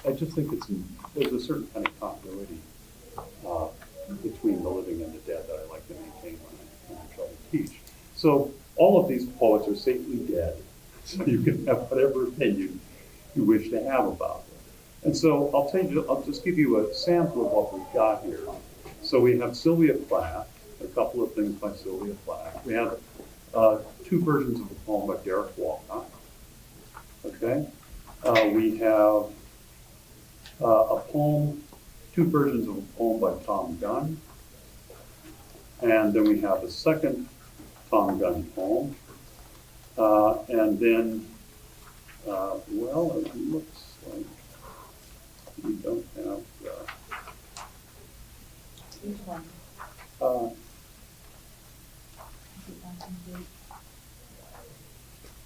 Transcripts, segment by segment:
I just think there's a certain kind of continuity uh, between the living and the dead that I like to maintain when I try to teach. So all of these poets are safely dead, so you can have whatever opinion you wish to have about them. And so I'll just give you a sample of what we've got here. So we have Sylvia Plath, a couple of things by Sylvia Plath. We have two versions of the poem by Derek Walcott. Okay. We have two versions of a poem by Tom Gunn. And then we have a second Tom Gunn poem. And then, well, it looks like we don't have. Which one?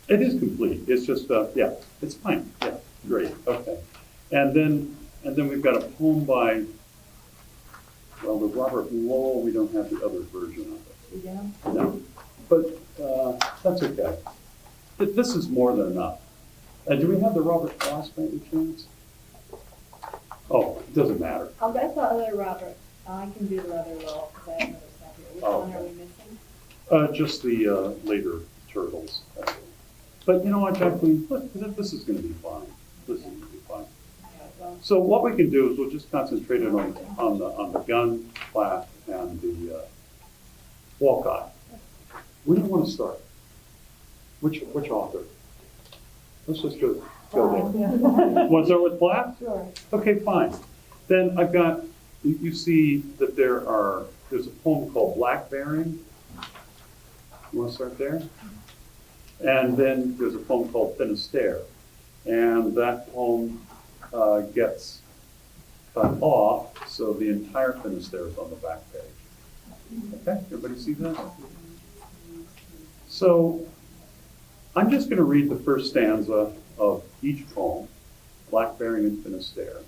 It is complete. It's just, yeah, it's fine. Yeah, great. Okay. And then we've got a poem by, well, the Robert Lowell. We don't have the other version of it. We don't? No, but that's okay. This is more than enough. Do we have the Robert Frost by any chance? Oh, it doesn't matter. Oh, that's the other Robert. I can do the other Lowell because I have another stuff here. Which one are we missing? Just the later Turtles. But you know what, Jacqueline? This is going to be fine. This is going to be fine. So what we can do is we'll just concentrate on the Gunn, Plath, and the Walcott. Where do you want to start? Which author? Let's just go there. Want to start with Plath? Sure. Okay, fine. Then I've got, you see that there's a poem called Blackberry. You want to start there? And then there's a poem called Finisterre. And that poem gets cut off, so the entire Finisterre is on the back page. Okay, everybody see that? So I'm just going to read the first stanza of each poem, Blackberry and Finisterre.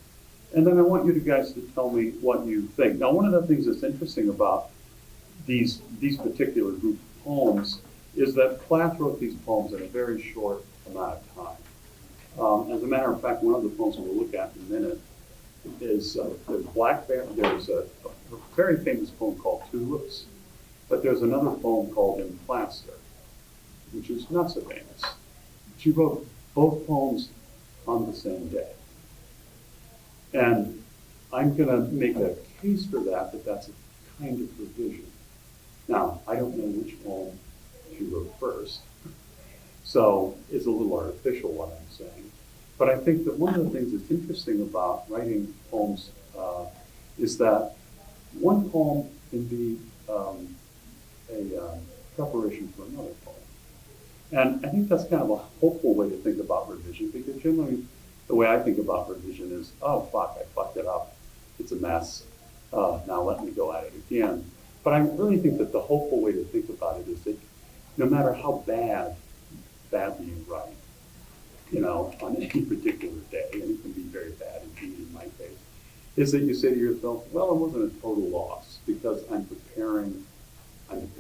And then I want you guys to tell me what you think. Now, one of the things that's interesting about these particular group of poems is that Plath wrote these poems in a very short amount of time. As a matter of fact, one of the poems we'll look at in a minute is there's Blackberry. There's a very famous poem called Tulips, but there's another poem called In Plaster, which is not so famous. She wrote both poems on the same day. And I'm going to make a case for that that's a kind of revision. Now, I don't know which poem she wrote first, so it's a little artificial what I'm saying. But I think that one of the things that's interesting about writing poems is that one poem can be a preparation for another poem. And I think that's kind of a hopeful way to think about revision, because generally the way I think about revision is, oh, fuck, I fucked it up. It's a mess. Now let me go at it again. But I really think that the hopeful way to think about it is that no matter how badly you write, on any particular day, and it can be very bad indeed in my case, is that you say to yourself, well, it wasn't a total loss because I'm preparing an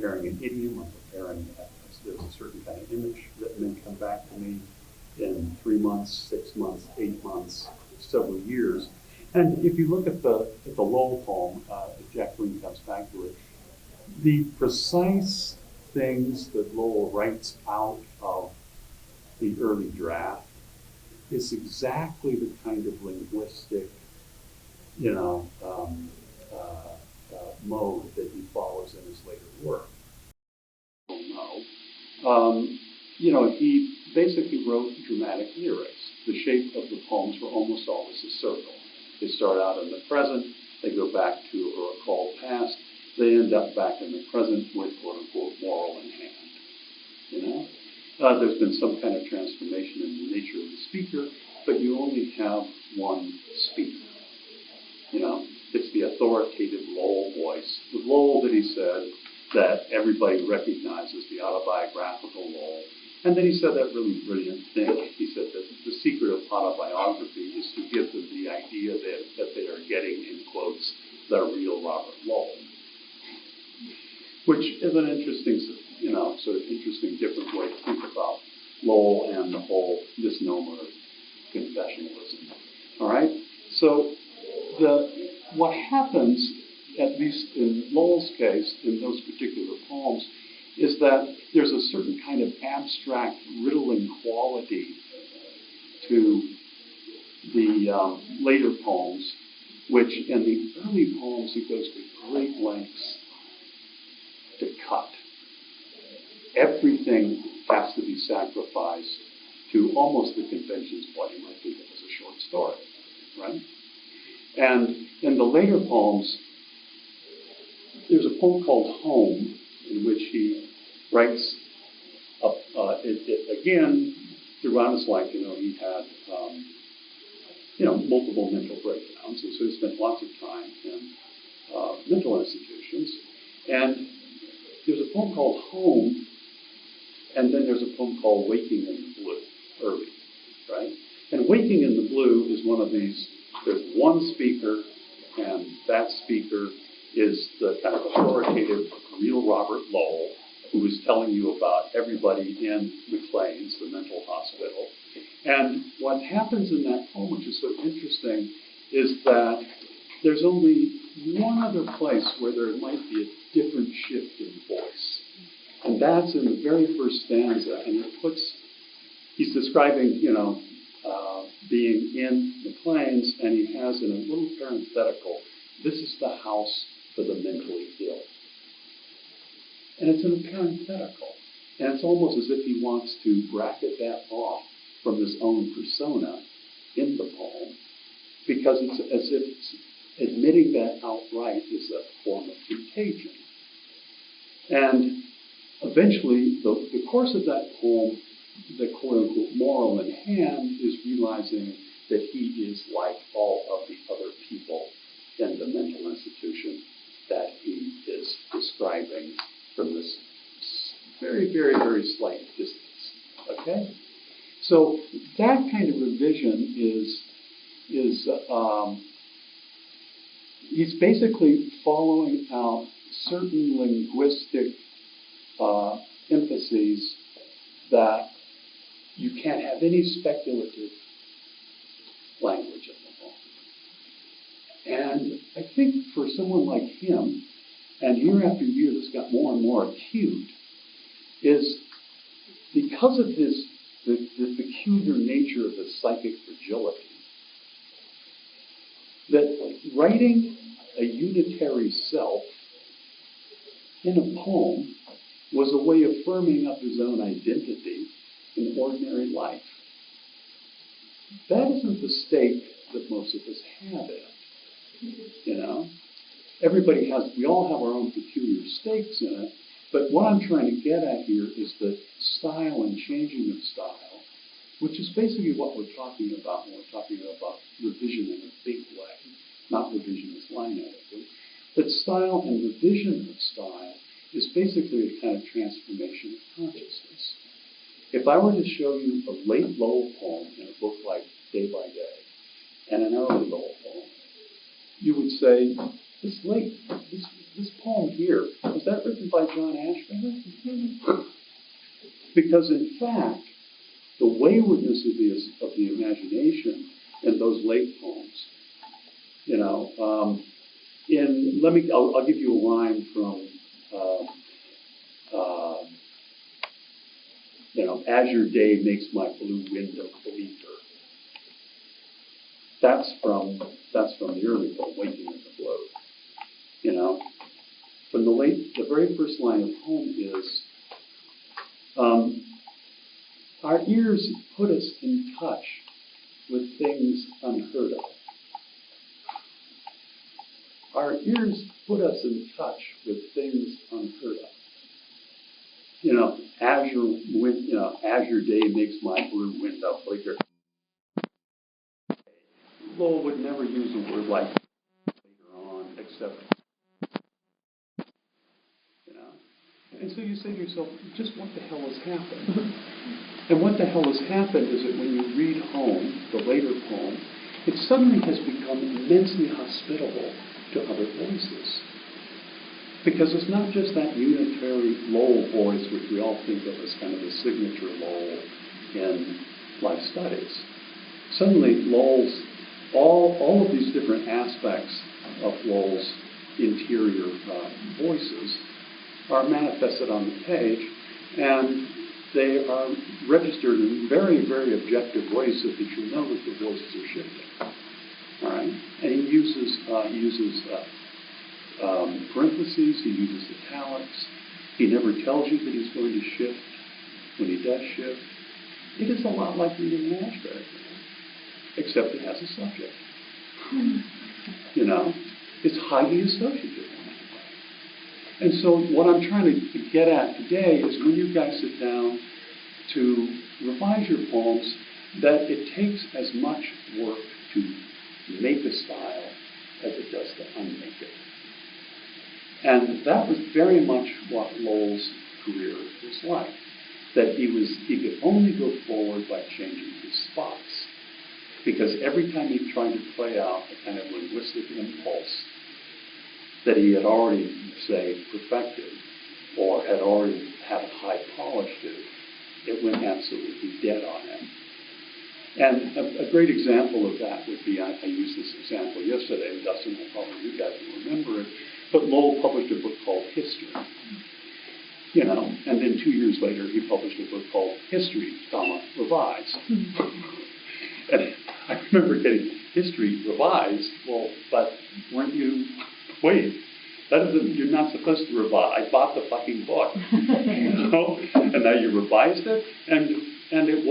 idiom, there's a certain kind of image that may come back to me in 3 months, 6 months, 8 months, several years. And if you look at the Lowell poem, if Jacqueline comes back to it, the precise things that Lowell writes out of the early draft is exactly the kind of linguistic, mode that he follows in his later work. He basically wrote dramatic lyrics. The shape of the poems were almost always a circle. They start out in the present, they go back to a recalled past, they end up back in the present with quote-unquote moral in hand. There's been some kind of transformation in the nature of the speaker, but you only have one speaker. It's the authoritative Lowell voice. With Lowell that he said that everybody recognizes the autobiographical Lowell. And then he said that really brilliant thing. He said that the secret of autobiography is to give them the idea that they are getting, in quotes, the real Robert Lowell. Which is an interesting, sort of interesting different way to think about Lowell and the whole misnomer of confessionalism. All right? So what happens, at least in Lowell's case, in those particular poems, is that there's a certain kind of abstract, riddling quality to the later poems, which in the early poems he goes to great lengths to cut. Everything has to be sacrificed to almost the conventions of what you might think of as a short story, right? And in the later poems, there's a poem called Home, in which he writes, again, throughout his life, he had, multiple mental breakdowns, and so he spent lots of time in mental institutions. And there's a poem called Home, and then there's a poem called Waking in the Blue, early, right? And Waking in the Blue is one of these, there's one speaker, and that speaker is the kind of authoritative, real Robert Lowell, who is telling you about everybody in McLean's, the mental hospital. And what happens in that poem, which is so interesting, is that there's only one other place where there might be a different shift in voice. And that's in the very first stanza. And he's describing, being in McLean's, and he has in a little parenthetical, this is the house for the mentally ill. And it's in a parenthetical. And it's almost as if he wants to bracket that off from his own persona in the poem, because it's as if admitting that outright is a form of contagion. And eventually, the course of that poem, the quote-unquote moral in hand, is realizing that he is like all of the other people in the mental institution that he is describing from this very, very, very slight distance. Okay? So that kind of revision is he's basically following out certain linguistic emphases that you can't have any speculative language in the poem. And I think for someone like him, and year after year this got more and more acute, is because of the peculiar nature of his psychic fragility, that writing a unitary self in a poem was a way of firming up his own identity in ordinary life. That isn't the stake that most of us have in. We all have our own peculiar stakes in it, but what I'm trying to get at here is the style and changing of style, which is basically what we're talking about when we're talking about revision in a big way, not revision as line editing. But style and revision of style is basically a kind of transformation of consciousness. If I were to show you a late Lowell poem in a book like Day by Day and an early Lowell poem, you would say, this poem here, was that written by John Ashbery? Because in fact, the waywardness of the imagination in those late poems, I'll give you a line from Azure Day makes my blue window bleaker. That's from the early poem, Waking in the Blue. From the very first line of the poem is, our ears put us in touch with things unheard of. Our ears put us in touch with things unheard of. Azure Day makes my blue window bleaker. Lowell would never use a word like later on, except, And so you say to yourself, just what the hell has happened? And what the hell has happened is that when you read Home, the later poem, it suddenly has become immensely hospitable to other voices. Because it's not just that unitary Lowell voice, which we all think of as kind of the signature Lowell in life studies. Suddenly, Lowell's all of these different aspects of Lowell's interior voices are manifested on the page, and they are registered in very, very objective ways so that you know that the voices are shifting. All right, and he uses parentheses. He uses italics. He never tells you that he's going to shift when he does shift. It is a lot like reading an Ashbery, except it has a subject. You know, it's highly associative. And so what I'm trying to get at today is when you guys sit down to revise your poems, that it takes as much work to make a style as it does to unmake it. And that was very much what Lowell's career was like. That he could only go forward by changing his spots. Because every time he tried to play out a kind of linguistic impulse that he had already, say, perfected, or had already had a high polish to, it went absolutely dead on him. And a great example of that would be, I used this example yesterday, and Dustin will probably, you guys will remember it, but Lowell published a book called History. You know, and then 2 years later, he published a book called History, Revised. And I remember getting History Revised. Well, but weren't you? Wait, that isn't. You're not supposed to revise. I bought the fucking book, you know, and now you revised it, and it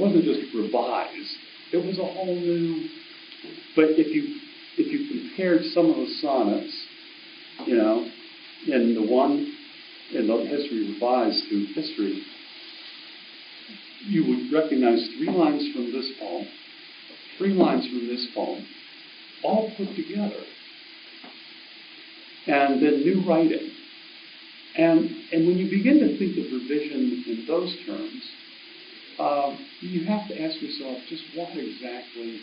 wasn't just revised. It was a whole new. But if you compared some of the sonnets, you know, in the History Revised to History, you would recognize 3 lines from this poem, 3 lines from this poem, all put together. And then new writing. And when you begin to think of revision in those terms, you have to ask yourself just what exactly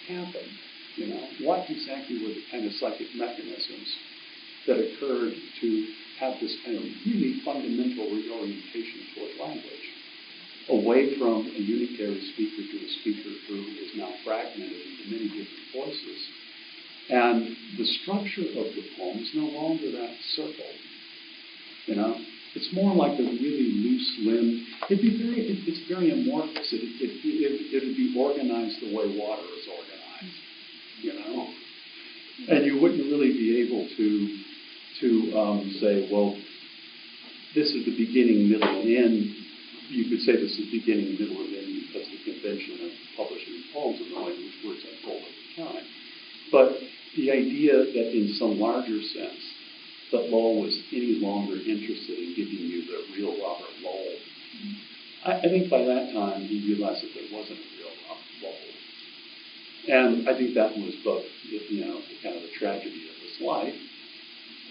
happened. You know, what exactly were the kind of psychic mechanisms that occurred to have this kind of really fundamental reorientation toward language, away from a unitary speaker to a speaker who is now fragmented into many different voices. And the structure of the poem is no longer that circle. You know, it's more like a really loose limb. It's very amorphous. It'd be organized the way water is organized. You know, and you wouldn't really be able to say, well, this is the beginning, middle, and end. You could say this is beginning, middle, and end because the convention of publishing poems in the language words unfold over time. But the idea that in some larger sense, that Lowell was any longer interested in giving you the real Robert Lowell. I think by that time he realized that there wasn't a real Robert Lowell. And I think that was both, you know, kind of the tragedy of his life,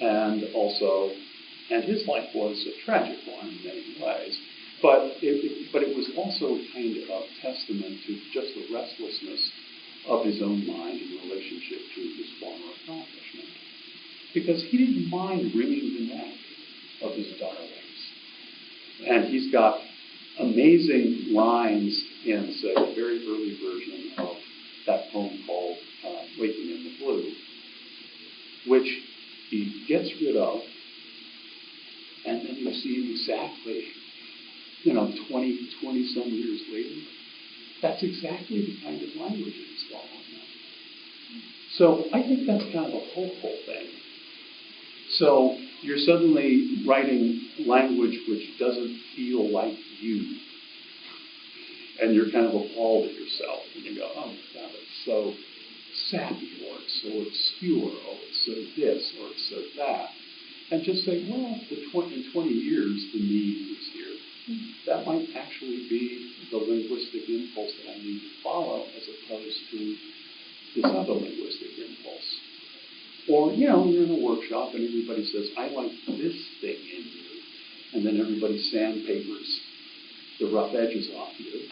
and his life was a tragic one in many ways. But it was also kind of a testament to just the restlessness of his own mind in relationship to his former accomplishment. Because he didn't mind wringing the neck of his darlings. And he's got amazing lines in, say, a very early version of that poem called Waking in the Blue, which he gets rid of, and then you see him exactly, 20 some years later. That's exactly the kind of language he's following now. So I think that's kind of a hopeful thing. So you're suddenly writing language which doesn't feel like you. And you're kind of appalled at yourself. And you go, oh my God, it's so sappy, or it's so obscure, or it's so this, or it's so that. And just say, well, in 20 years, the need is here. That might actually be the linguistic impulse that I need to follow, as opposed to this other linguistic impulse. Or, you're in a workshop and everybody says, I like this thing in you. And then everybody sandpapers the rough edges off you.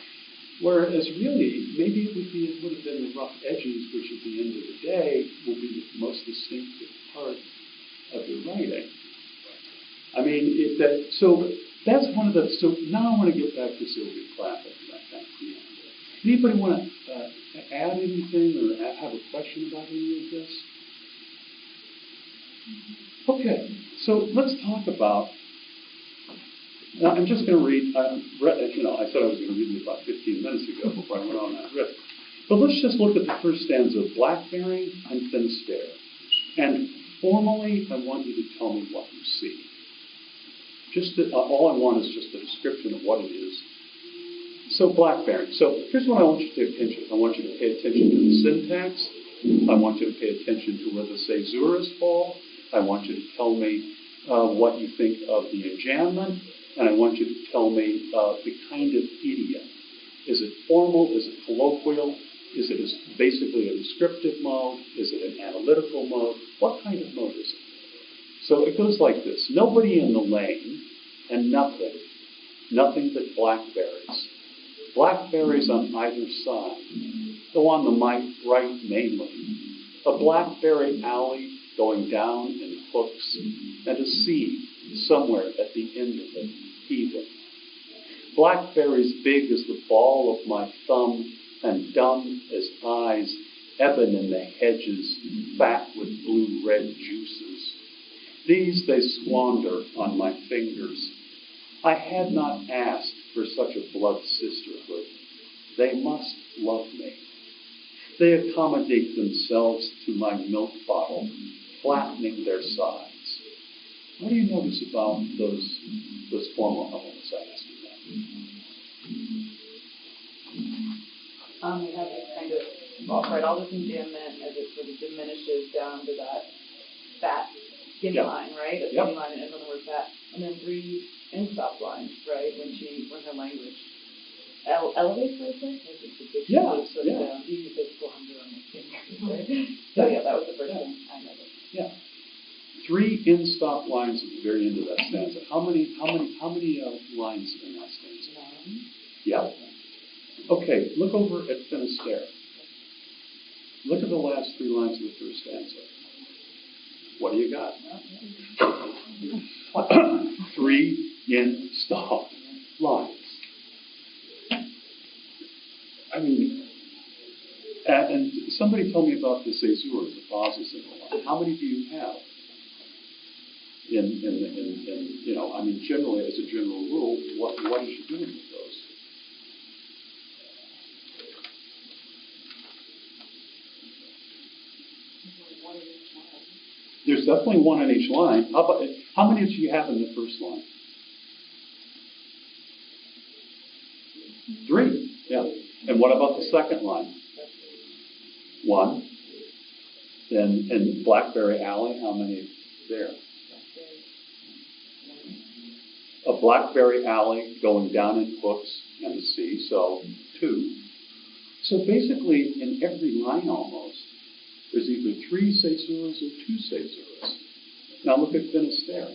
Whereas really, maybe it would have been the rough edges, which at the end of the day will be the most distinctive part of your writing. I mean, so that's one of the. So now I want to get back to Sylvia Plath. That kind of preamble. Anybody want to add anything or have a question about any of this? Okay, so let's talk about, now I'm just going to read, I said I was going to read it about 15 minutes ago before I went on that riff. But let's just look at the first stanza of Blackberry and Finisterre. And formally, I want you to tell me what you see. All I want is just a description of what it is. So Blackberry. So here's what I want you to pay attention. I want you to pay attention to the syntax. I want you to pay attention to where the caesuras fall. I want you to tell me what you think of the enjambment. And I want you to tell me the kind of idiom. Is it formal? Is it colloquial? Is it basically a descriptive mode? Is it an analytical mode? What kind of mode is it? So it goes like this. Nobody in the lane and nothing but blackberries. Blackberries on either side, though on the right mainly. A blackberry alley going down in hooks, and a seed somewhere at the end of it, heaving. Blackberries big as the ball of my thumb, and dumb as eyes, ebon in the hedges, fat with blue-red juices. These they squander on my fingers. I had not asked for such a blood sisterhood. They must love me. They accommodate themselves to my milk bottle, flattening their sides. What do you notice about those formal elements I asked you about? We have this kind of, right, all this enjambment as it sort of diminishes down to that fat skinny line, right? A skinny line, and in other words, that, and then 3 in-stop lines, right? When her language elevates, I think. Sort of down. You use this squander on the fingers, right? So yeah, that was the first thing I noticed. Yeah. 3 in-stop lines at the very end of that stanza. How many lines in that stanza? 9. Yeah. Okay, look over at Finisterre. Look at the last 3 lines of the first stanza. What do you got? 3 in-stop lines. I mean, and somebody told me about the caesuras, the pauses in the line. How many do you have? Generally, as a general rule, what is you doing with those? There's definitely 1 in each line. How many do you have in the first line? 3. Yeah. And what about the second line? 1. Then in Blackberry Alley, how many there? A blackberry alley going down in hooks and the sea, so 2. So basically, in every line almost, there's either 3 caesuras or 2 caesuras. Now look at Finisterre.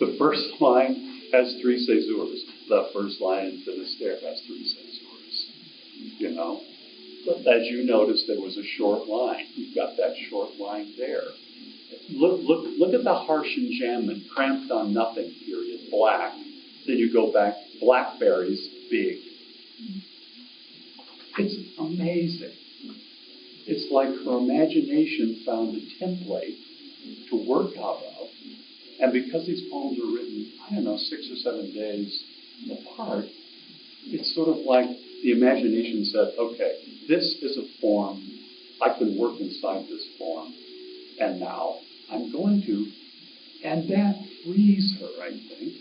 The first line has 3 caesuras. The first line in Finisterre has 3 caesuras. But as you notice, there was a short line. You've got that short line there. Look at the harsh enjambment, cramped on nothing, period, black. Then you go back, blackberries, big. It's amazing. It's like her imagination found a template to work out of. And because these poems are written, 6 or 7 days apart, it's sort of like the imagination said, okay, this is a form. I can work inside this form. And now I'm going to. And that frees her, I think.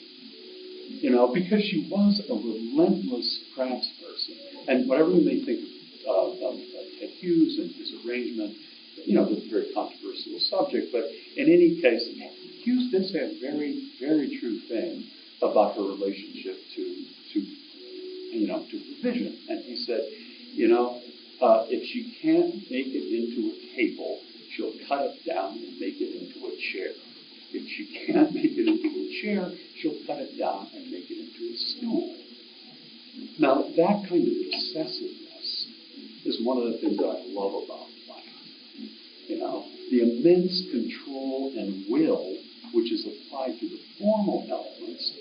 Because she was a relentless craftsperson. And whatever we may think of Ted Hughes and his arrangement, it's a very controversial subject, but in any case, Hughes did say a very, very true thing about her relationship to revision. And he said, if she can't make it into a table, she'll cut it down and make it into a chair. If she can't make it into a chair, she'll cut it down and make it into a stool. Now, that kind of obsessiveness is one of the things that I love about Plath. The immense control and will which is applied to the formal elements,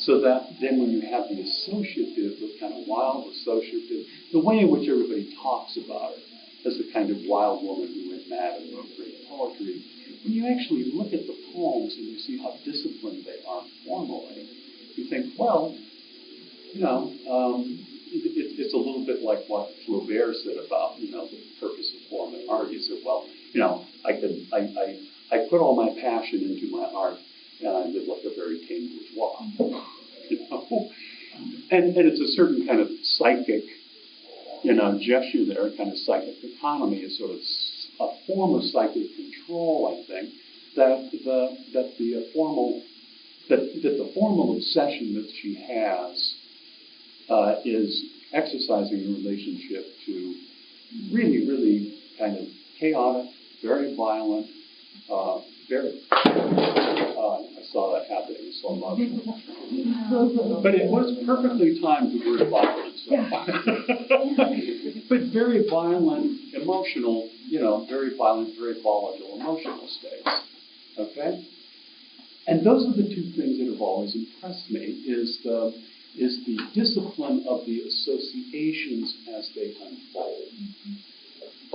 So that then when you have the associative, the kind of wild associative, the way in which everybody talks about it as the kind of wild woman who went mad and wrote great poetry, when you actually look at the poems and you see how disciplined they are formally, you think, well, you know, it's a little bit like what Flaubert said about, you know, the purpose of form in art. He said, well, you know, I put all my passion into my art, and I live like a very tame bourgeois, you know? And it's a certain kind of psychic, you know, gesture there, kind of psychic economy, is sort of a form of psychic control, I think, that the formal obsession that she has is exercising in relationship to really, really kind of chaotic, very violent, I saw that happening in slow motion. But it was perfectly timed the word violent. So. But very violent, emotional, you know, very violent, very volatile emotional states. Okay? And those are the two things that have always impressed me, is the discipline of the associations as they unfold.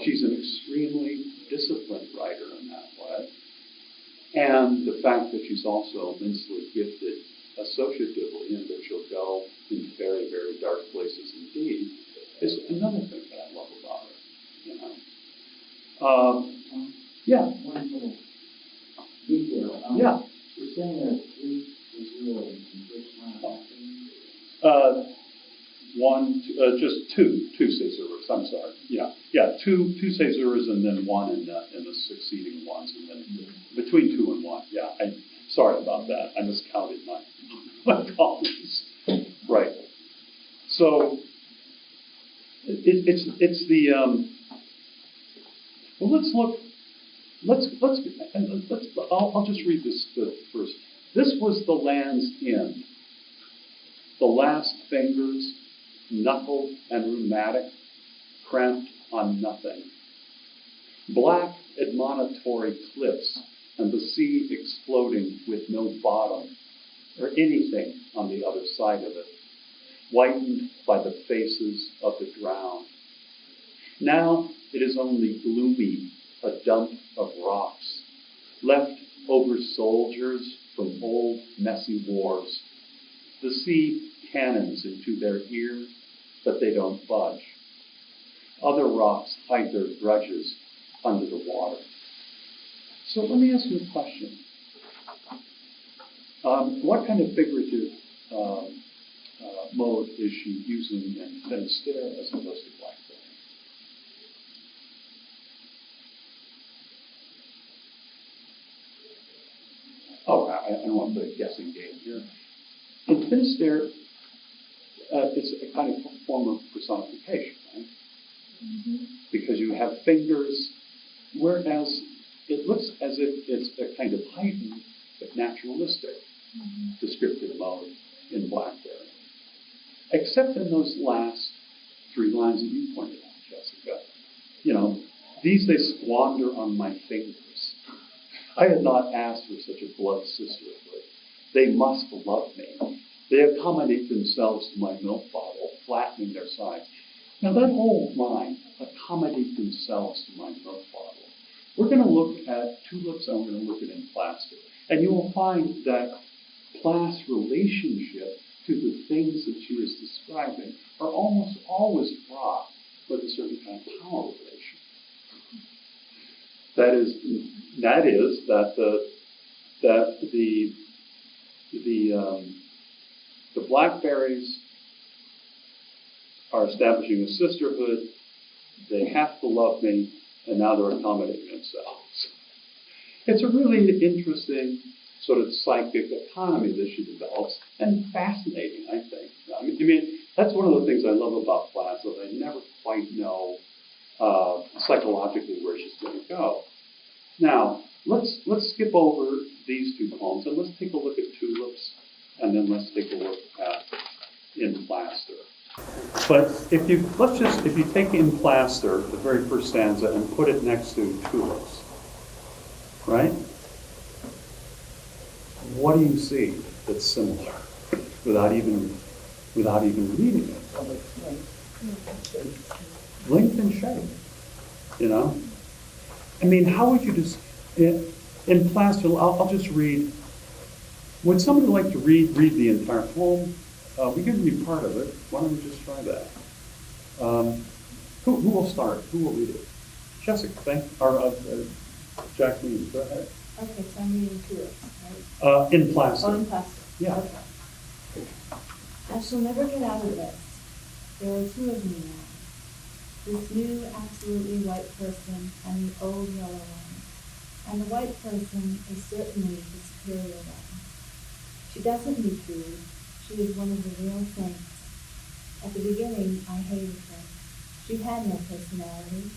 She's an extremely disciplined writer in that way. And the fact that she's also immensely gifted associatively, and that she'll go in very, very dark places indeed, is another thing that I love about her. You know? Yeah. One little detail. Yeah. You're saying there are 3 Brazilians in which one? Just two caesures. I'm sorry. Yeah, two caesures, and then one in the succeeding ones, and then between 2 and 1. Yeah, I'm sorry about that. I miscounted my columns. Right. So it's the well. I'll just read this first. This was the land's end. The last fingers, knuckled and rheumatic, cramped on nothing. Black admonitory cliffs and the sea exploding with no bottom or anything on the other side of it, whitened by the faces of the drowned. Now it is only gloomy, a dump of rocks, left over soldiers from old messy wars. The sea cannons into their ear, but they don't budge. Other rocks hide their grudges under the water. So let me ask you a question. What kind of figurative mode is she using in Finisterre as opposed to Blackberry? Oh, I don't want to play a guessing game here. In Finisterre, it's a kind of form of personification, right? Mm-hmm. Because you have fingers, whereas it looks as if it's a kind of heightened but naturalistic descriptive mode in Blackberry. Except in those last 3 lines that you pointed out, Jessica. You know, these they squander on my fingers. I had not asked for such a blood sisterhood. They must love me. They accommodate themselves to my milk bottle, flattening their sides. Now that whole line, accommodate themselves to my milk bottle. We're going to look at tulips and we're going to look at in plaster. And you will find that Plath's relationship to the things that she is describing are almost always fraught with a certain kind of power relation. That is that the blackberries are establishing a sisterhood. They have to love me, and now they're accommodating themselves. It's a really interesting sort of psychic economy that she develops, and fascinating, I think. I mean, that's one of the things I love about Plath, is I never quite know psychologically where she's going to go. Now, let's skip over these 2 poems, and let's take a look at Tulips, and then let's take a look at In Plaster. But if you take In Plaster, the very first stanza, and put it next to Tulips, right? What do you see that's similar? without even reading it. Well, it's like, Length and shape, you know? I mean, how would you just, in plaster, I'll just read, would somebody like to read the entire poem? We can read part of it. Why don't we just try that? Who will start? Who will read it? Jessica, Jacqueline, go ahead. Okay, so I'm reading two of them, right? In plaster. Oh, in plastic. Yeah. Okay. I shall never get out of this. There are two of me now. This new, absolutely white person and the old yellow one. And the white person is certainly the superior one. She doesn't need food. She is one of the real saints. At the beginning, I hated her. She had no personality.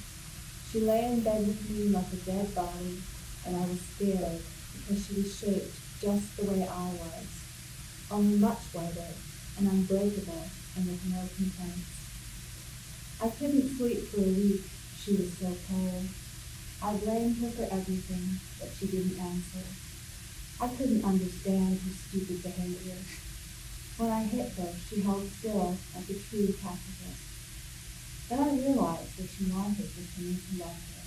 She lay in bed with me like a dead body, and I was scared because she was shaped just the way I was, only much whiter and unbreakable and with no complaints. I couldn't sleep for a week. She was so cold. I blamed her for everything, but she didn't answer. I couldn't understand her stupid behavior. When I hit her, she held still like a true pacifist. Then I realized that she wanted was for me to love her.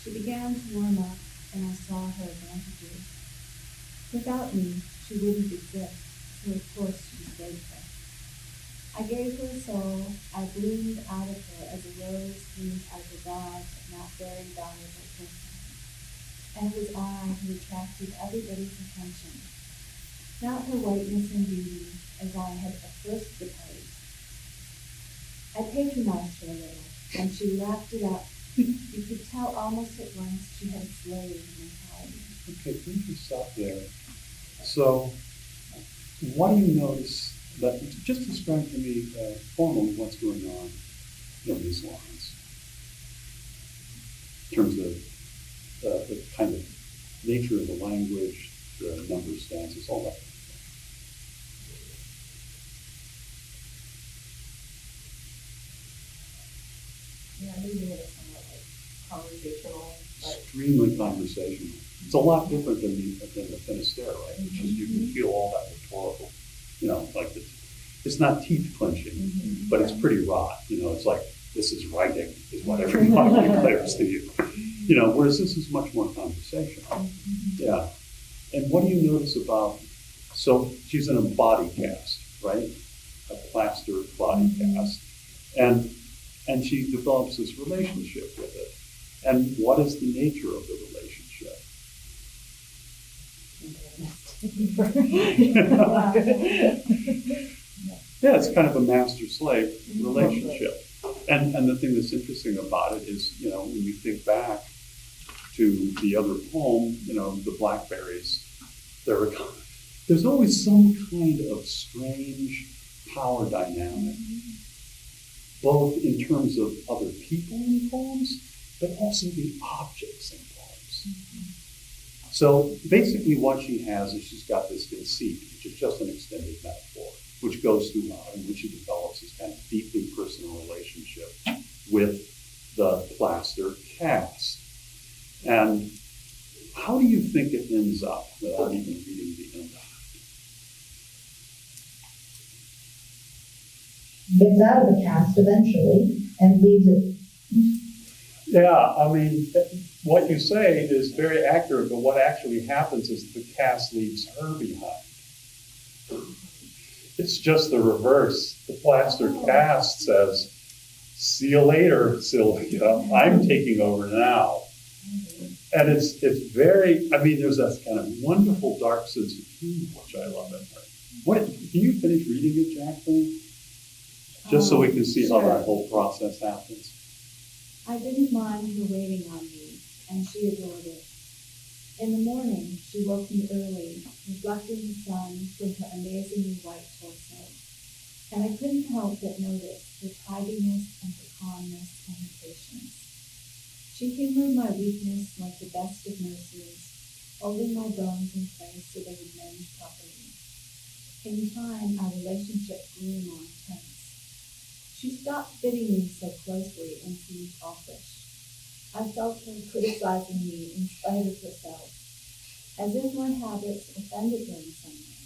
She began to warm up, and I saw her advantages. Without me, she wouldn't exist, so of course she was grateful. I gave her a soul. I bloomed out of her as a rose blooms out of a bad but not very valuable person. And it was I who attracted everybody's attention. Not her whiteness and beauty, as I had at first supposed. I patronized her a little, and she laughed it up. You could tell almost at once she had a slave mentality. Okay, can you stop there? So, what do you notice that, just describe to me formally what's going on in these lines, in terms of the kind of nature of the language, the number of stanzas, all that. yeah, I'm reading it as somewhat like conversational, but Extremely conversational. It's a lot different than the Finisterre, right? Which is, you can feel all that rhetorical, like it's not teeth clenching, but it's pretty raw. It's like, this is writing, is what everybody declares to you. Whereas this is much more conversational. Yeah. And what do you notice about, so she's in a body cast, right? A plaster body cast. And she develops this relationship with it. And what is the nature of the relationship? Yeah, it's kind of a master-slave relationship. And the thing that's interesting about it is, when you think back to the other poem, the blackberries, there's always some kind of strange power dynamic, both in terms of other people in poems, but also the objects in poems. So basically what she has is she's got this conceit, which is just an extended metaphor, which goes throughout, in which she develops this kind of deeply personal relationship with the plaster cast. And how do you think it ends up, without even reading the end of it? Gets out of the cast eventually and leaves it. Yeah, I mean, what you say is very accurate, but what actually happens is the cast leaves her behind. It's just the reverse. The plaster cast says, see you later, Sylvia. I'm taking over now. And it's very, there's that kind of wonderful dark sense of humor, which I love in her. Can you finish reading it, Jacqueline? Just so we can see how that whole process happens. I didn't mind her waiting on me, and she adored it. In the morning, she woke me early, reflecting the sun from her amazingly white torso, and I couldn't help but notice her tidiness and her calmness and her patience. She humored my weakness like the best of nurses, holding my bones in place so they would mend properly. In time, our relationship grew more intense. She stopped fitting me so closely and seemed offish. I felt her criticizing me in spite of herself, as if my habits offended her in some way.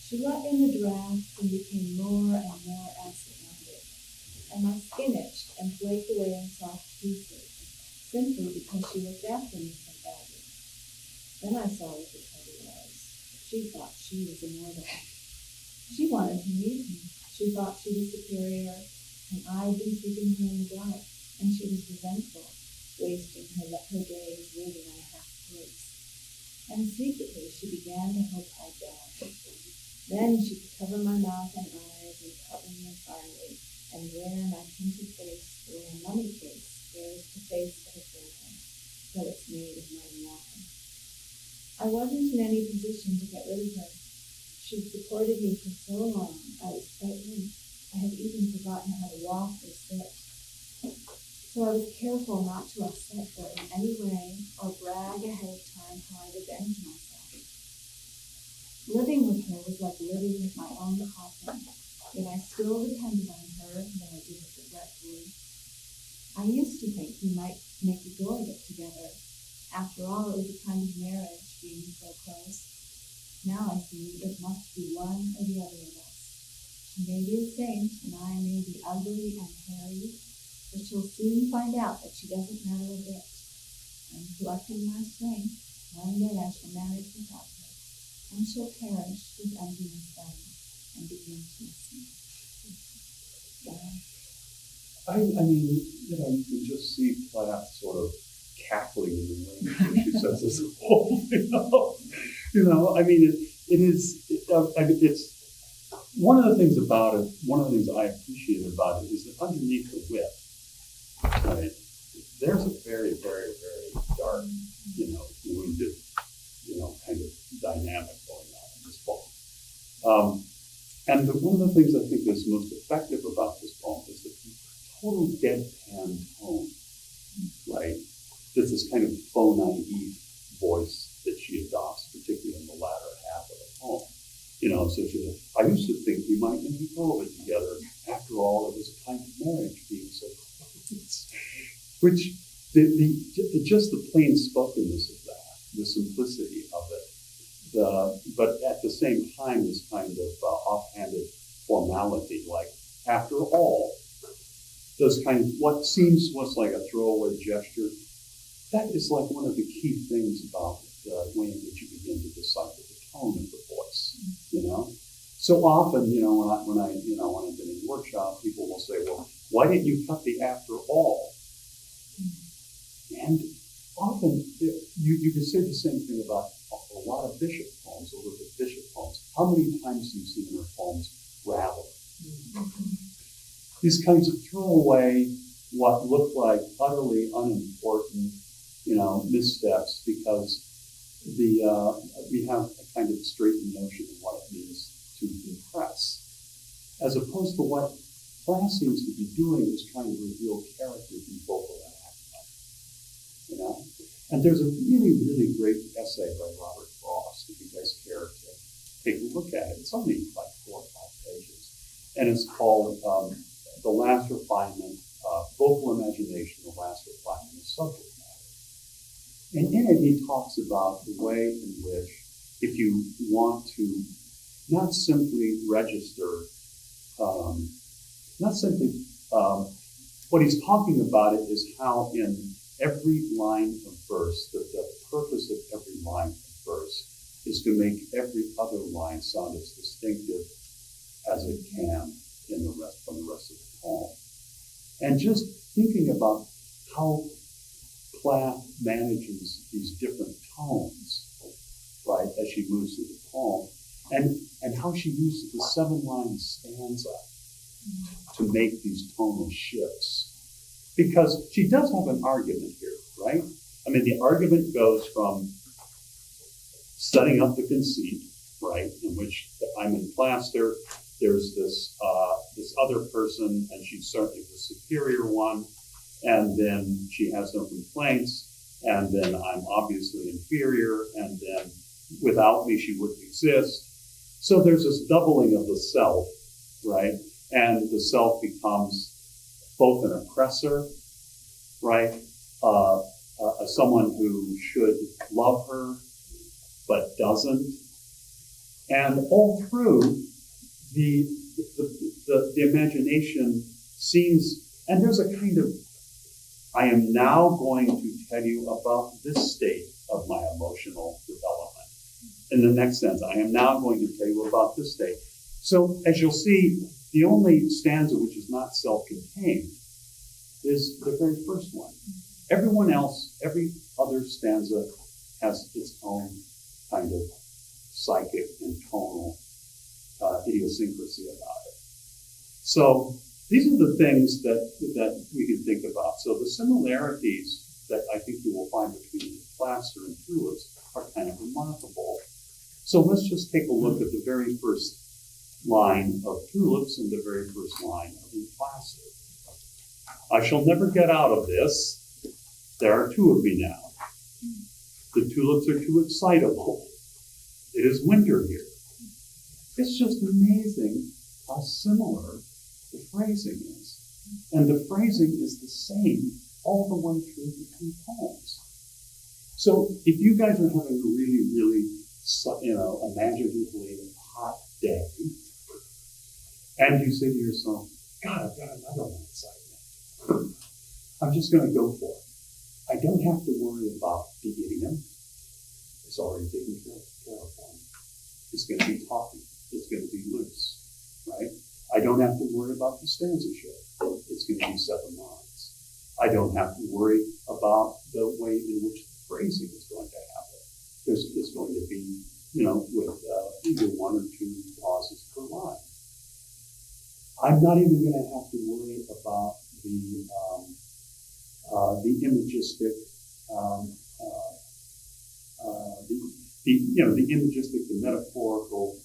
She let in the draft and became more and more absent-minded, and my skin itched and flaked away in soft pieces, simply because she looked after me so badly. Then I saw what the trouble was. She thought she was immortal. She wanted to meet me. She thought she was superior, and I'd been keeping her in the dark, and she was resentful, wasting her days waiting on half plates. And secretly she began to hope I'd die. Then she could cover my mouth and eyes and cover me entirely, and wear my painted face the way a mummy face wears the face of a phantom, though it's made of mud and lime. I wasn't in any position to get rid of her. She'd supported me for so long, I was quite limp. I had even forgotten how to walk or sit. So I was careful not to upset her in any way or brag ahead of time how I'd avenge myself. Living with her was like living with my own coffin, yet I still depended on her, though I did it regretfully. I used to think we might make a go of it together. After all, it was a kind of marriage, being so close. Now I see it must be one or the other of us. She may be a saint, and I may be ugly and hairy, but she'll soon find out that she doesn't matter a bit. I'm collecting my strength. One day I shall manage without her, and she'll perish with emptiness then, and begin to miss me. I mean, you can just see Plath sort of cackling in the wind when she says this whole thing. I mean, it's one of the things about it, one of the things I appreciate about it is that underneath the wit, right, there's a very, very, very dark, wounded, kind of dynamic going on in this poem. And one of the things I think is most effective about this poem is the total deadpan tone, right? There's this kind of faux naive voice that she adopts, particularly in the latter half of the poem. So she says, I used to think we might maybe go over together. After all, it was a kind of marriage being so close. Which, just the plain spokenness of that, the simplicity of it, but at the same time, this kind of offhanded formality, like, after all, those kind of, what seems was like a throwaway gesture, that is like one of the key things about the way in which you begin to decipher the tone of the voice, So often, when I've been in workshop, people will say, well, why didn't you cut the after all? And often, you can say the same thing about a lot of Bishop poems, Elizabeth Bishop poems. How many times do you see in her poems rattle? These kinds of throwaway, what look like utterly unimportant, missteps, because we have a kind of straightened notion of what it means to impress, as opposed to what Plath seems to be doing is trying to reveal character through vocal and accent, And there's a really, really great essay by Robert Frost, if you guys care to take a look at it. It's only like 4 or 5 pages, and it's called The Last Refinement, Vocal Imagination, The Last Refinement of Subject Matter. And in it, he talks about the way in which, if you want to not simply register, what he's talking about it is how in every line of verse, that the purpose of every line of verse is to make every other line sound as distinctive as it can from the rest of the poem. And just thinking about how Plath manages these different tones, right, as she moves through the poem, and how she uses the 7-line stanza to make these tonal shifts. Because she does have an argument here, right? I mean, the argument goes from setting up the conceit, right, in which I'm in plaster, there's this other person, and she's certainly the superior one, and then she has no complaints, and then I'm obviously inferior, and then without me she wouldn't exist. So there's this doubling of the self, right? And the self becomes both an oppressor, right? Someone who should love her but doesn't, And all through the imagination seems, and there's a kind of, I am now going to tell you about this state of my emotional development. In the next sense, I am now going to tell you about this state. So as you'll see, the only stanza which is not self-contained is the very first one. Everyone else, every other stanza has its own kind of psychic and tonal idiosyncrasy about it. So these are the things that we can think about. So the similarities that I think you will find between plaster and tulips are kind of remarkable. So let's just take a look at the very first line of tulips and the very first line of plaster. I shall never get out of this. There are two of me now. The tulips are too excitable. It is winter here. It's just amazing how similar the phrasing is. And the phrasing is the same all the way through the two poems. So if you guys are having a really, really, imaginatively hot day, and you say to yourself, God, I've got another one inside me. I'm just going to go for it. I don't have to worry about the idiom. It's already taken care of for me. It's going to be talking. It's going to be loose, right? I don't have to worry about the stanza shape. It's going to be 7 lines. I don't have to worry about the way in which the phrasing is going to happen. It's going to be, with either 1 or 2 clauses per line. I'm not even going to have to worry about the imagistic, the imagistic, the metaphorical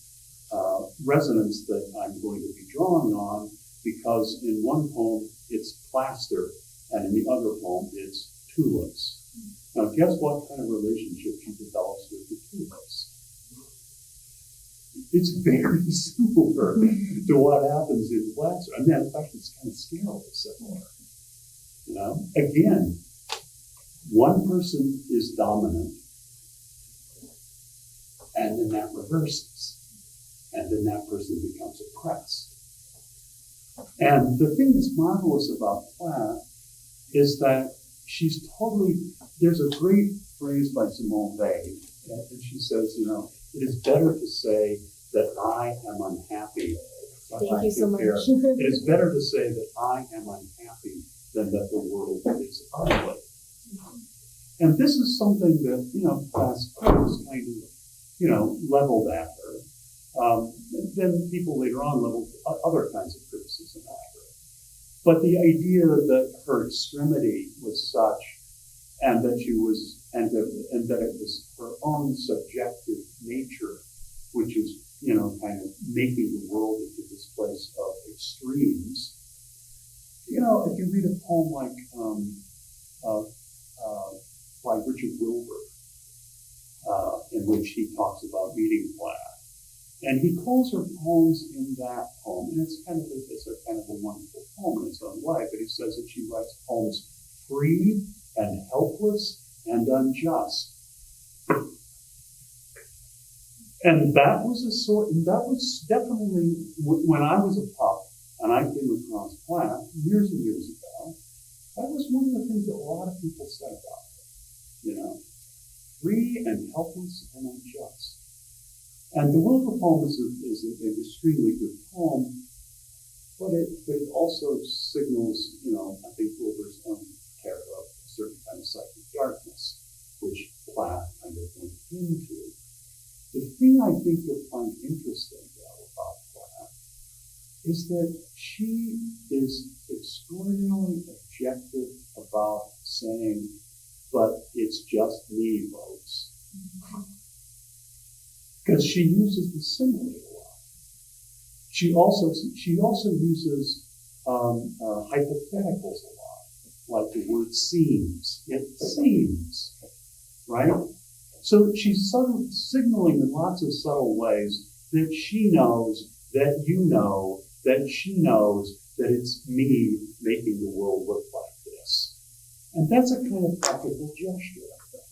resonance that I'm going to be drawing on, because in one poem it's plaster, and in the other poem it's tulips. Now, guess what kind of relationship she develops with the tulips? It's very similar to what happens in plaster. I mean, in fact, it's kind of scarily similar. Again, one person is dominant, and then that reverses, and then that person becomes oppressed. And the thing that's marvelous about Plath is that she's totally, there's a great phrase by Simone Weil, and she says, it is better to say that I am unhappy. Thank you so much. It is better to say that I am unhappy than that the world is ugly. And this is something that, Plath's prose kind of, leveled at her. Then people later on leveled other kinds of criticism at her. But the idea that her extremity was such, and that she was, and that it was her own subjective nature, which is, kind of making the world into this place of extremes. If you read a poem like by Richard Wilbur, in which he talks about meeting Plath, and he calls her poems in that poem, and it's kind of a wonderful poem in its own way. But he says that she writes poems free and helpless and unjust. And that was definitely, when I was a pup and I came across Plath years and years ago, that was one of the things that a lot of people said about her, free and helpless and unjust. And the Wilbur poem is an extremely good poem, but it also signals, I think, Wilbur's own care of a certain kind of psychic darkness, which Plath kind of went into. The thing I think you'll find interesting, though, about Plath is that she is extraordinarily objective about saying, but it's just me, folks. Because she uses the simile a lot. She also uses hypotheticals a lot, like the word seems. It seems, right? So she's signaling in lots of subtle ways that she knows, that you know, that she knows that it's me making the world look like this. And that's a kind of practical gesture, I think.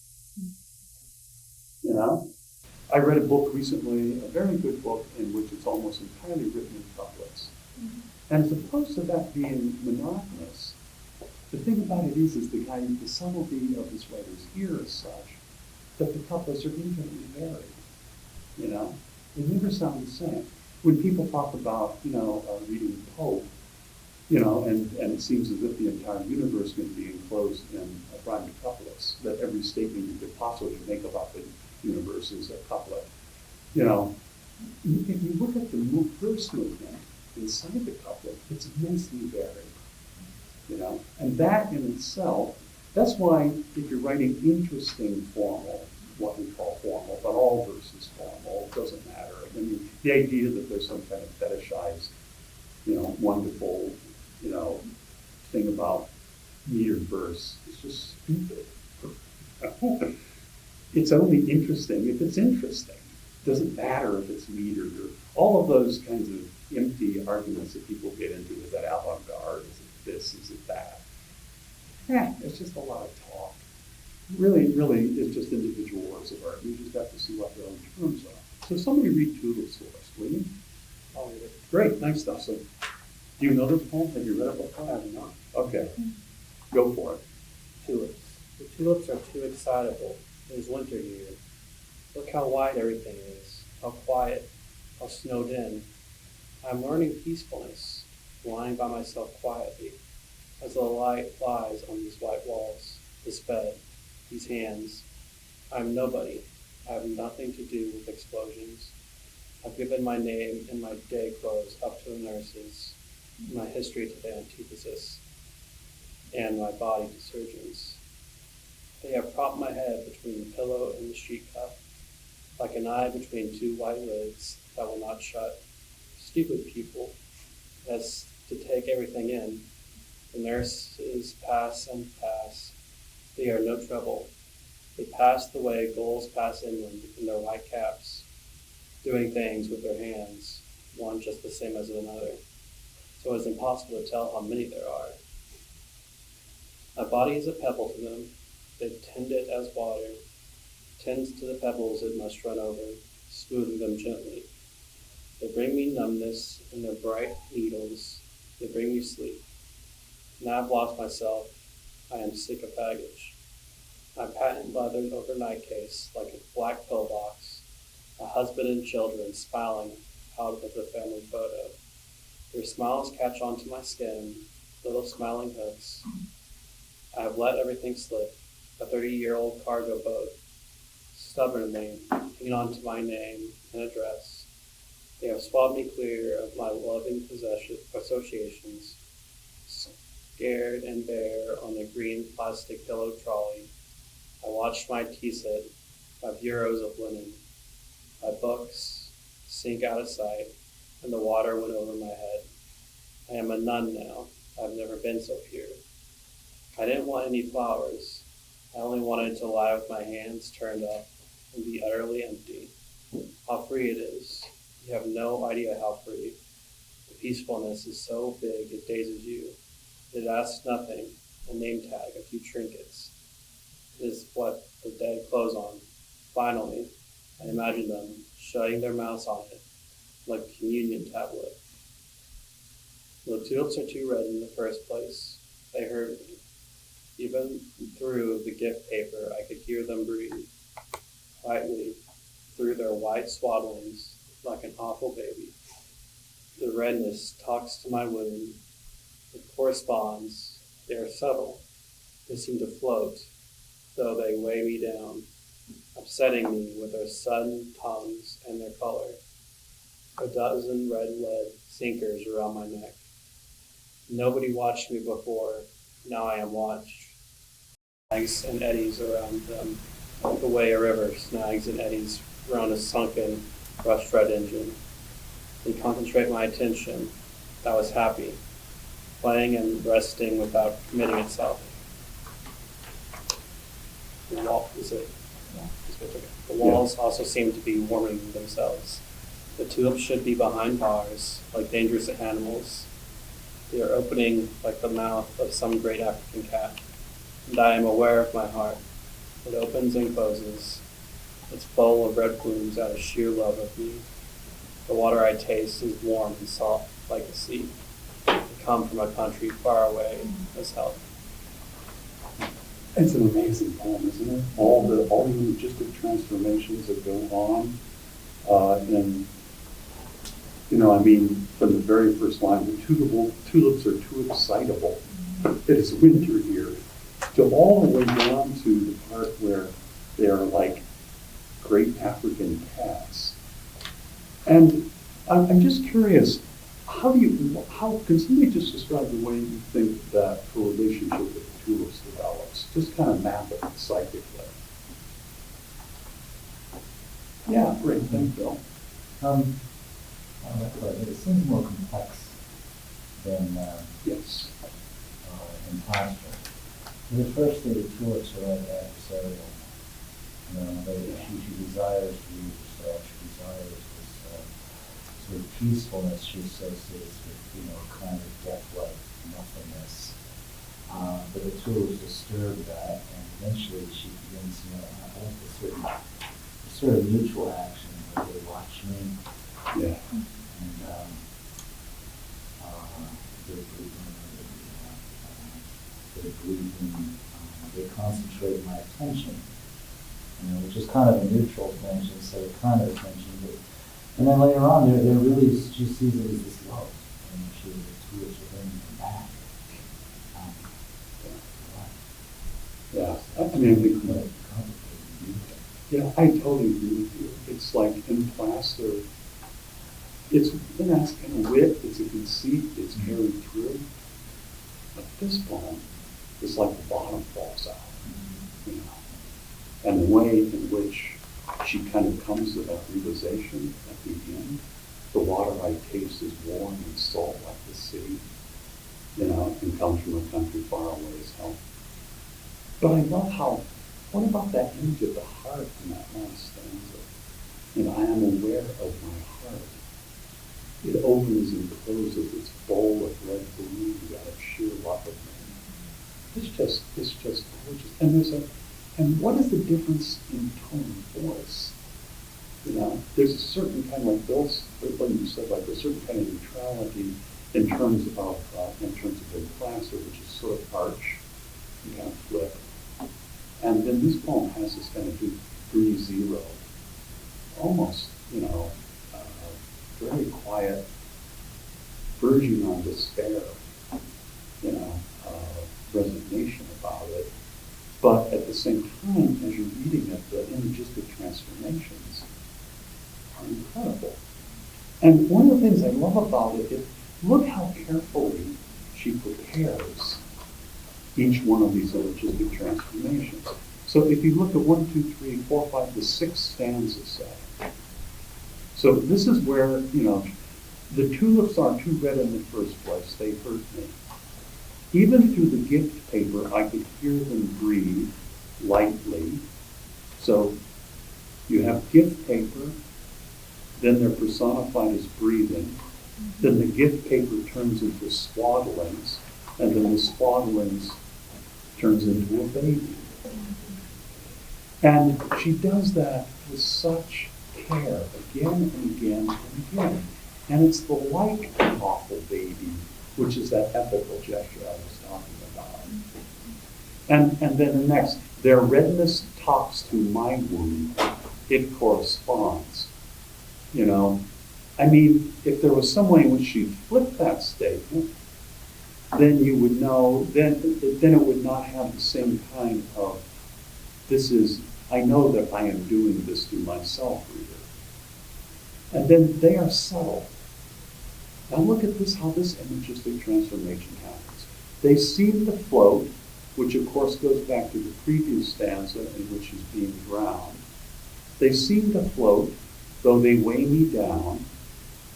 I read a book recently, a very good book, in which it's almost entirely written in couplets. And as opposed to that being monotonous, the thing about it is the subtlety of this writer's ear is such that the couplets are infinitely varied. You know, they never sound the same. When people talk about, reading Pope, and it seems as if the entire universe can be enclosed in rhymed couplets, that every statement you could possibly make about the universe is a couplet. If you look at the verse movement inside the couplet, it's immensely varied. And that in itself, that's why if you're writing interesting formal, what we call formal, but all verse is formal, it doesn't matter. I mean, the idea that there's some kind of fetishized, wonderful, thing about metered verse is just stupid. It's only interesting if it's interesting. It doesn't matter if it's metered or all of those kinds of empty arguments that people get into. Is that avant-garde? Is it this? Is it that? It's just a lot of talk. Really, it's just individual works of art. You just have to see what their own terms are. So somebody read Tulips for us, will you? I'll read it. Great, nice stuff. So, do you know this poem? Have you read it before? I have not. Okay, go for it. Tulips. The tulips are too excitable. It is winter here. Look how wide everything is, how quiet, how snowed in. I am learning peacefulness, lying by myself quietly, as the light lies on these white walls, this bed, these hands. I am nobody. I have nothing to do with explosions. I've given my name and my day clothes up to the nurses, my history to the antithesis, and my body to surgeons. They have propped my head between the pillow and the sheet cup, like an eye between two white lids that will not shut. Stupid people, as to take everything in. The nurses pass and pass. They are no trouble. They pass the way gulls pass inland in their white caps, doing things with their hands, one just the same as another. So it is impossible to tell how many there are. My body is a pebble to them. They tend it as water tends to the pebbles it must run over, smoothing them gently. They bring me numbness in their bright needles. They bring me sleep. Now I've lost myself. I am sick of baggage. My patent leather overnight case, like a black pillbox, a husband and children smiling out of the family photo. Their smiles catch onto my skin, little smiling hooks. I have let everything slip, a 30-year-old cargo boat, stubbornly hanging on to my name and address. They have swabbed me clear of my loving associations, scared and bare on the green plastic pillow trolley. I watched my tea set, my bureaus of linen, my books sink out of sight, and the water went over my head. I am a nun now. I've never been so pure. I didn't want any flowers. I only wanted to lie with my hands turned up and be utterly empty. How free it is. You have no idea how free. The peacefulness is so big it dazes you. It asks nothing, a name tag, a few trinkets. It is what the dead close on. Finally, I imagine them shutting their mouths on it, like a communion tablet. The tulips are too red in the first place. They hurt me. Even through the gift paper, I could hear them breathe, quietly, through their white swaddlings, like an awful baby. The redness talks to my wound. It corresponds. They are subtle. They seem to float, though they weigh me down, upsetting me with their sudden tongues and their color. A dozen red lead sinkers around my neck. Nobody watched me before. Now I am watched. Snags and eddies around them, the way a river snags and eddies around a sunken, rust-red engine. They concentrate my attention. I was happy, playing and resting without committing itself. The walls also seem to be warming themselves. The tulips should be behind bars, like dangerous animals. They are opening like the mouth of some great African cat. And I am aware of my heart. It opens and closes. its bowl of red blooms out of sheer love of me. The water I taste is warm and salt like a sea. I come from a country far away as help. It's an amazing poem, isn't it? All the logistic transformations that go on, and I mean, from the very first line, the tulips are too excitable. It is winter here. To all the way down to the part where they are like great African cats. And I'm just curious, how can somebody just describe the way you think that the relationship with the tulips develops? Just kind of map it psychically. Yeah, great, thank you, Bill. It seems more complex than Yes. in posture. The first day, the tulips are like adversarial. She desires to use herself. She desires this sort of peacefulness she associates with, a kind of death-like nothingness. But the tulips disturb that, and eventually she begins, I like a sort of mutual action where they watch me. Yeah. And they're breathing, they concentrate my attention, which is kind of a neutral attention, so kind of attention. And then later on, they're really, she sees it as this love, and the tulips are bringing her back. Yeah, I mean, I think, yeah, I totally agree with you. It's like in class, it's kind of wit, it's a conceit, it's carried through. But this poem is like the bottom falls out, And the way in which she kind of comes to that realization at the end, the water I taste is warm and salt like the sea, and comes from a country far away as hell. But I love what about that image of the heart in that last stanza? I am aware of my heart. It opens and closes its bowl of red blooms out of sheer love of me. It's just gorgeous. And what is the difference in tone of voice? There's a certain kind of, like when you said, like a certain kind of neutrality in terms of the classer, which is sort of arch and kind of flip. And then this poem has this kind of 3-0, almost, very quiet, verging on despair, resignation about it. But at the same time, as you're reading it, the imagistic transformations are incredible. And one of the things I love about it is, look how carefully she prepares each one of these imagistic transformations. So if you look at 1, 2, 3, 4, 5, the 6 stanzas say. So this is where, the tulips are too red in the first place, they hurt me. Even through the gift paper, I could hear them breathe lightly. So you have gift paper, then they're personified as breathing. Then the gift paper turns into swaddlings, and then the swaddlings turns into a baby. And she does that with such care, again and again and again. And it's the like awful baby, which is that ethical gesture I was talking about. And then the next, their redness talks to my wound, it corresponds. I mean, if there was some way in which she flipped that statement, then you would know, then it would not have the same kind of, I know that I am doing this to myself, reader. And then they are subtle. Now look at this, how this imagistic transformation happens. They seem to float, which of course goes back to the previous stanza in which he's being drowned. They seem to float, though they weigh me down,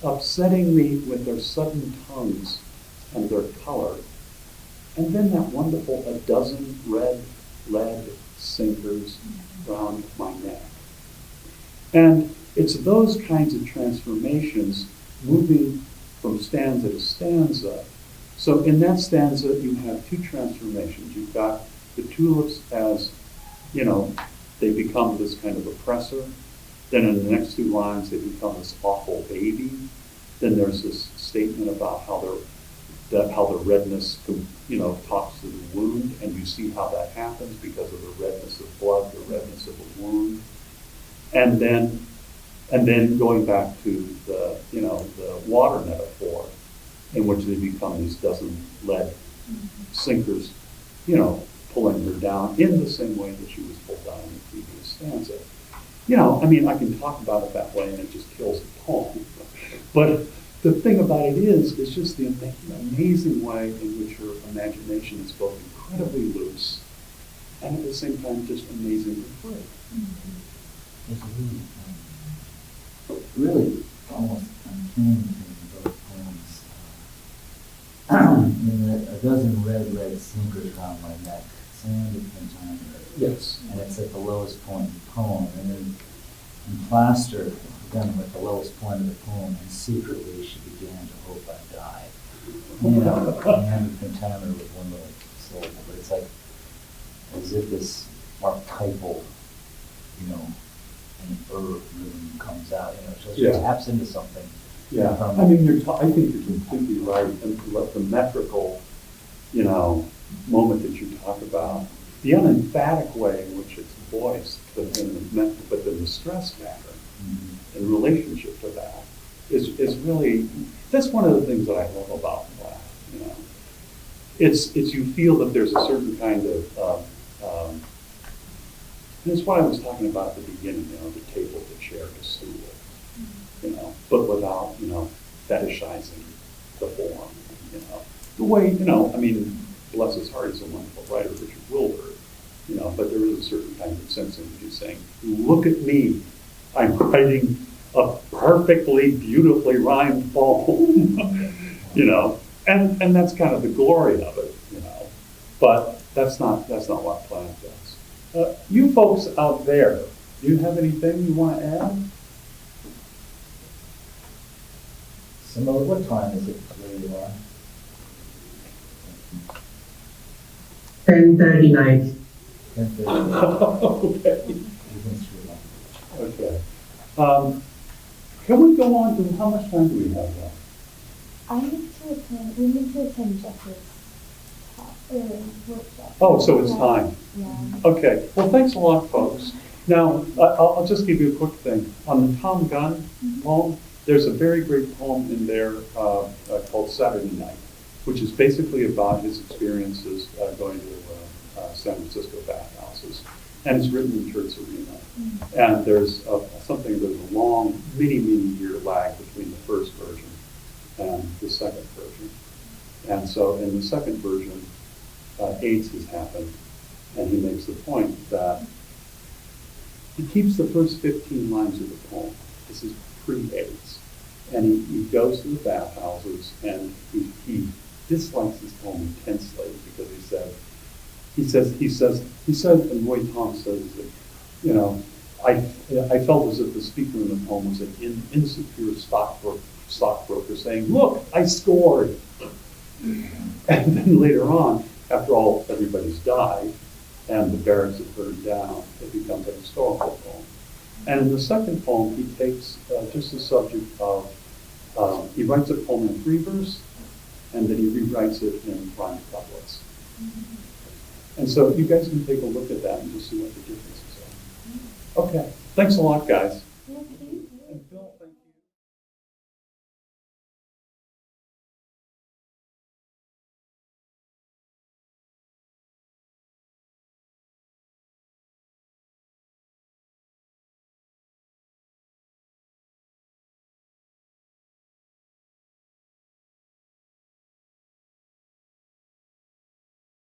upsetting me with their sudden tongues and their color. And then that wonderful, a dozen red lead sinkers round my neck. And it's those kinds of transformations moving from stanza to stanza. So in that stanza, you have 2 transformations. You've got the tulips as, they become this kind of oppressor. Then in the next two lines, they become this awful baby. Then there's this statement about how the redness, talks to the wound, and you see how that happens because of the redness of blood, the redness of a wound. And then going back to the water metaphor, in which they become these dozen lead sinkers, pulling her down in the same way that she was pulled down in the previous stanza. I can talk about it that way and it just kills the poem. But the thing about it is, it's just the amazing way in which her imagination is both incredibly loose and at the same time just amazingly free. It's really almost uncanny thing in both poems. A dozen red sinkers around my neck, sand and container. Yes. And it's at the lowest point in the poem. And then in Plaster, again, at the lowest point of the poem, and secretly she began to hope I died. And container with one little syllable. But it's like as if this archetypal, an herb rhythm comes out, so she taps into something. Yeah, I think you're completely right. And the metrical, moment that you talk about, the unemphatic way in which it's voiced, but then the stress pattern in relationship to that is really, that's one of the things that I love about Plath. It's you feel that there's a certain kind of, and it's what I was talking about at the beginning, the table, the chair, the stool, but without, fetishizing the form, The way, bless his heart, he's a wonderful writer, Richard Wilbur, but there is a certain kind of sense in which he's saying, look at me, I'm writing a perfectly, beautifully rhymed poem, and that's kind of the glory of it, but that's not what Plath does. You folks out there, do you have anything you want to add? Simone, what time is it where you are? 10:39. 10:30. Okay. Can we go on to, how much time do we have left? We need to attend Jeff's workshop. Oh, so it's time. Yeah. Okay, well, thanks a lot, folks. Now, I'll just give you a quick thing. On the Tom Gunn poem, there's a very great poem in there called Saturday Night, which is basically about his experiences going to San Francisco bathhouses. And it's written in Kurt's Arena. And there's a long, many year lag between the first version and the second version. And so in the second version, AIDS has happened, and he makes the point that he keeps the first 15 lines of the poem. This is pre-AIDS. And he goes to the bathhouses, and he dislikes this poem intensely because he said, and Roy Tom says that, I felt as if the speaker in the poem was an insecure stockbroker saying, look, I scored. And then later on, after all, everybody's died, and the barracks have burned down, it becomes a historical poem. And in the second poem, he takes just the subject of, he writes a poem in 3 verse, and then he rewrites it in rhymed couplets. And so you guys can take a look at that and just see what the differences are. Okay, thanks a lot, guys.